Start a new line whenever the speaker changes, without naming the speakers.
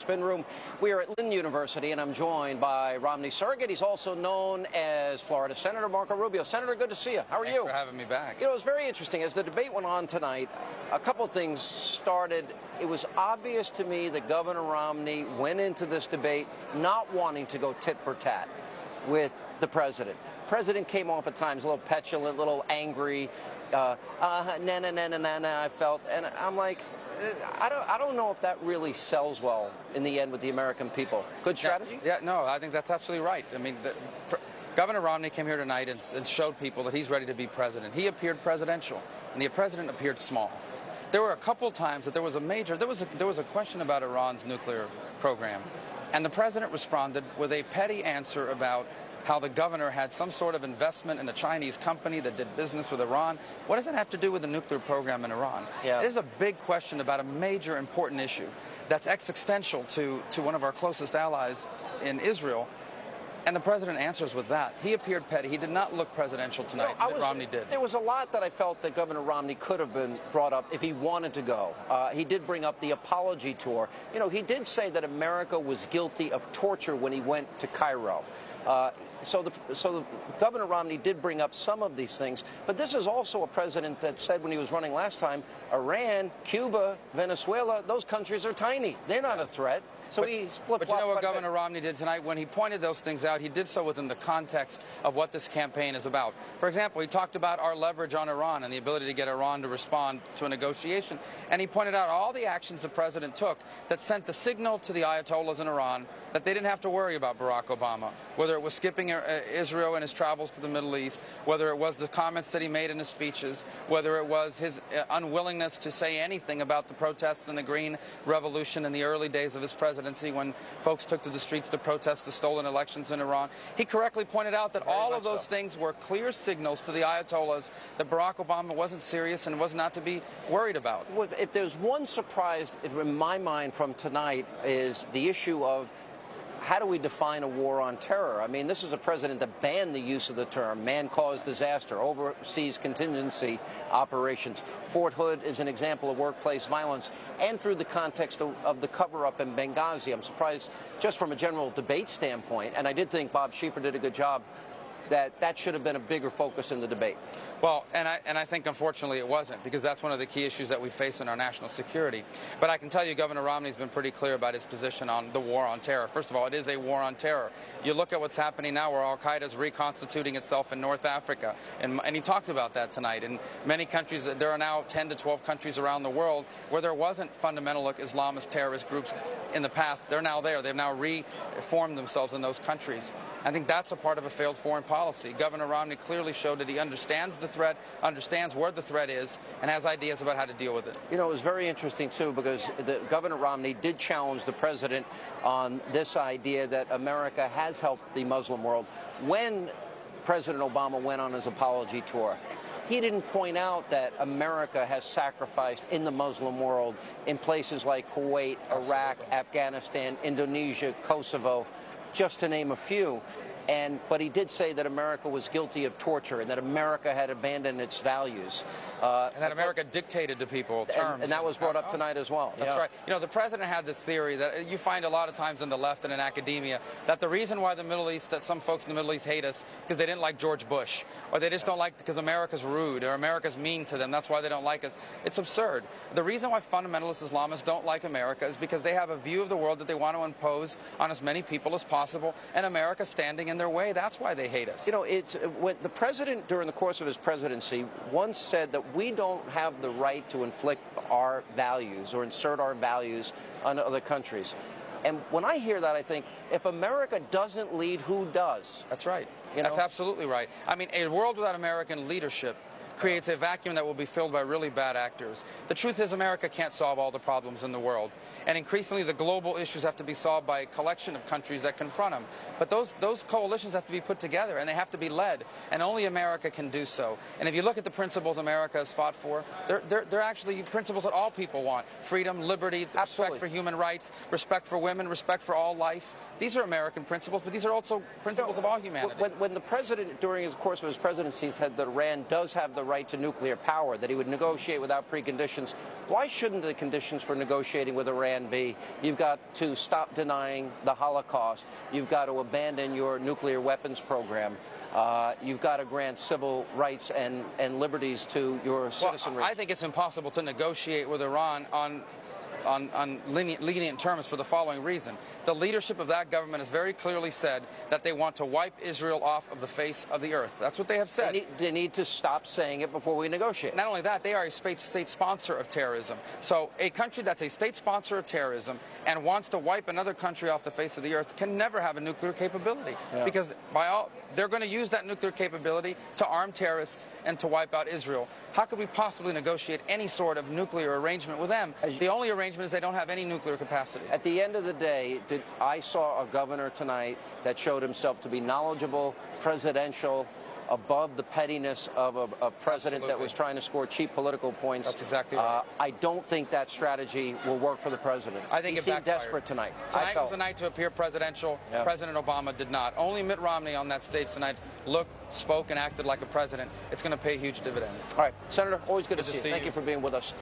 Spin Room. We are at Lynn University, and I'm joined by Romney surrogate. He's also known as Florida Senator Marco Rubio. Senator, good to see you. How are you?
Thanks for having me back.
You know, it was very interesting. As the debate went on tonight, a couple of things started. It was obvious to me that Governor Romney went into this debate not wanting to go tit for tat with the president. The president came off at times a little petulant, a little angry. I felt, and I'm like, I don't know if that really sells well in the end with the American people. Good strategy?
Yeah, no, I think that's absolutely right. I mean, Governor Romney came here tonight and showed people that he's ready to be president. He appeared presidential, and the president appeared small. There were a couple times that there was a question about Iran's nuclear program, and the president responded with a petty answer about how the governor had some sort of investment in a Chinese company that did business with Iran. What does that have to do with the nuclear program in Iran?
Yeah.
There's a big question about a major important issue that's existential to one of our closest allies in Israel. And the president answers with that. He appeared petty. He did not look presidential tonight, Romney did.
There was a lot that I felt that Governor Romney could have been brought up if he wanted to go. He did bring up the apology tour. You know, he did say that America was guilty of torture when he went to Cairo. So the Governor Romney did bring up some of these things, but this is also a president that said when he was running last time, Iran, Cuba, Venezuela, those countries are tiny. They're not a threat. So he flip-flopped.
But you know what Governor Romney did tonight? When he pointed those things out, he did so within the context of what this campaign is about. For example, he talked about our leverage on Iran and the ability to get Iran to respond to a negotiation. And he pointed out all the actions the president took that sent the signal to the Ayatollahs in Iran that they didn't have to worry about Barack Obama, whether it was skipping Israel in his travels to the Middle East, whether it was the comments that he made in his speeches, whether it was his unwillingness to say anything about the protests and the Green Revolution in the early days of his presidency when folks took to the streets to protest the stolen elections in Iran. He correctly pointed out that all of those things were clear signals to the Ayatollahs that Barack Obama wasn't serious and was not to be worried about.
If there's one surprise in my mind from tonight is the issue of how do we define a war on terror? I mean, this is a president that banned the use of the term man-caused disaster, overseas contingency operations. Fort Hood is an example of workplace violence, and through the context of the cover-up in Benghazi. I'm surprised, just from a general debate standpoint, and I did think Bob Schieffer did a good job, that should have been a bigger focus in the debate.
Well, and I think, unfortunately, it wasn't, because that's one of the key issues that we face in our national security. But I can tell you Governor Romney's been pretty clear about his position on the war on terror. First of all, it is a war on terror. You look at what's happening now where al-Qaeda is reconstituting itself in North Africa, and he talked about that tonight. In many countries, there are now 10 to 12 countries around the world where there wasn't fundamental Islamist terrorist groups in the past. They're now there. They've now reformed themselves in those countries. I think that's a part of a failed foreign policy. Governor Romney clearly showed that he understands the threat, understands where the threat is, and has ideas about how to deal with it.
You know, it was very interesting, too, because Governor Romney did challenge the president on this idea that America has helped the Muslim world. When President Obama went on his apology tour, he didn't point out that America has sacrificed in the Muslim world in places like Kuwait, Iraq, Afghanistan, Indonesia, Kosovo, just to name a few. But he did say that America was guilty of torture and that America had abandoned its values.
And that America dictated to people terms.
And that was brought up tonight as well.
That's right. You know, the president had this theory that you find a lot of times in the left and in academia, that the reason why the Middle East, that some folks in the Middle East hate us because they didn't like George Bush, or they just don't like because America's rude or America's mean to them. That's why they don't like us. It's absurd. The reason why fundamentalist Islamists don't like America is because they have a view of the world that they want to impose on as many people as possible, and America standing in their way. That's why they hate us.
You know, it's when the president, during the course of his presidency, once said that we don't have the right to inflict our values or insert our values on other countries. And when I hear that, I think, if America doesn't lead, who does?
That's right.
You know?
That's absolutely right. I mean, a world without American leadership creates a vacuum that will be filled by really bad actors. The truth is America can't solve all the problems in the world. And increasingly the global issues have to be solved by a collection of countries that confront them. But those coalitions have to be put together and they have to be led. And only America can do so. And if you look at the principles America has fought for, they're actually principles that all people want. Freedom, liberty, respect for human rights, respect for women, respect for all life. These are American principles, but these are also principles of all humanity.
When the president, during the course of his presidency, said that Iran does have the right to nuclear power, that he would negotiate without preconditions. Why shouldn't the conditions for negotiating with Iran be, you've got to stop denying the Holocaust, you've got to abandon your nuclear weapons program, you've got to grant civil rights and liberties to your citizenry?
Well, I think it's impossible to negotiate with Iran on lenient terms for the following reason. The leadership of that government has very clearly said that they want to wipe Israel off of the face of the earth. That's what they have said.
They need to stop saying it before we negotiate.
Not only that, they are a state sponsor of terrorism. So a country that's a state sponsor of terrorism and wants to wipe another country off the face of the earth can never have a nuclear capability. Yeah. Because they're going to use that nuclear capability to arm terrorists and to wipe out Israel. How could we possibly negotiate any sort of nuclear arrangement with them? The only arrangement is they don't have any nuclear capacity.
At the end of the day, I saw a governor tonight that showed himself to be knowledgeable, presidential, above the pettiness of a president that was trying to score cheap political points.
That's exactly right.
I don't think that strategy will work for the president.
I think
he seemed desperate tonight.
Tonight was a night to appear presidential. Yeah. President Obama did not. Only Mitt Romney on that stage tonight looked, spoke, and acted like a president. It's going to pay huge dividends.
All right, Senator, always good to see you. Thank you for being with us.